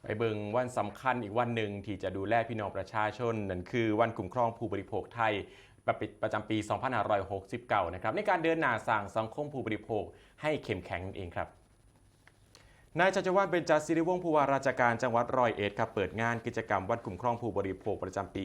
ไปเบิงวันสำคัญอีกวันหนึ่งที่จะดูแลพี่น้องประชาชนนั่นคือวันคุ้มครองผู้บริโภคไทยประจำปี 2569 นะครับในการเดินหน้าสร้างสังคมผู้บริโภคให้เข้มแข็งนั่นเองครับนายชัชวาลเบญจศิริวงศ์ผู้ว่าราชการจังหวัดร้อยเอ็ดครับเปิดงานกิจกรรมวันคุ้มครองผู้บริโภคประจำปี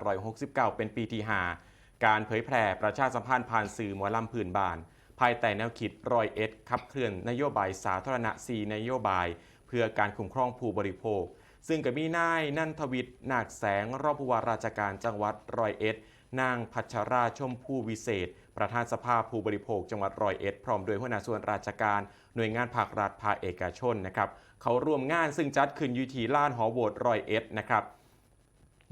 2569 เป็นปีที่ 5 การเผยแพร่ประชาสัมพันธ์ผ่านสื่อหมอลำพื้นบ้านภายใต้แนวคิดร้อยเอ็ดขับเคลื่อนนโยบายสาธารณะ4นโยบายเพื่อการคุ้มครองผู้บริโภคซึ่งก็มีนายนันทวิทย์นาคแสงรองผู้ว่าราชการจังหวัดร้อยเอ็ดนางพัชราชมพู่วิเศษประธานสภาผู้บริโภคจังหวัดร้อยเอ็ดพร้อมด้วยหัวหน้าส่วนราชการหน่วยงานภาครัฐภาคเอกชนนะครับเขาร่วมงานซึ่งจัดขึ้นอยู่ที่ลานหอโหวตร้อยเอ็ดนะครับ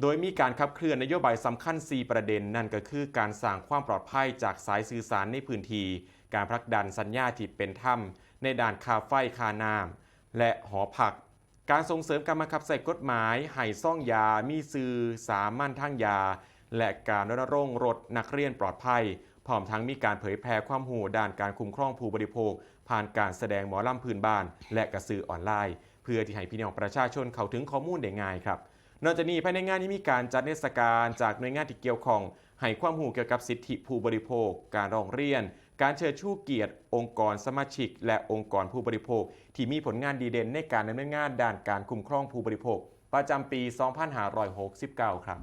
โดยมีการขับเคลื่อนนโยบายสำคัญ4ประเด็นนั่นก็คือการสร้างความปลอดภัยจากสายสื่อสารในพื้นที่การผลักดันสัญญาที่เป็นธรรมในด่านค่าไฟค่าน้ำและหอพักการส่งเสริมการบังคับใส่กฎหมายให้ซ่องยามีสื่อสามัญทางยาและการรณรงค์รถนักเรียนปลอดภัยพร้อมทั้งมีการเผยแพร่ความรู้ด้านการคุ้มครองผู้บริโภคผ่านการแสดงหมอลำพื้นบ้านและกระสือออนไลน์เพื่อที่ให้พี่น้องประชาชนเข้าถึงข้อมูลได้ง่ายครับนอกจากนี้ภายในงานนี้มีการจัดนิทรรศการจากหน่วยงานที่เกี่ยวข้องให้ความรู้เกี่ยวกับสิทธิผู้บริโภคการร้องเรียนการเชิดชูเกียรติองค์กรสมาชิกและองค์กรผู้บริโภคที่มีผลงานดีเด่นในการดำเนินงานด้านการคุ้มครองผู้บริโภคประจำปี 2569 ครับ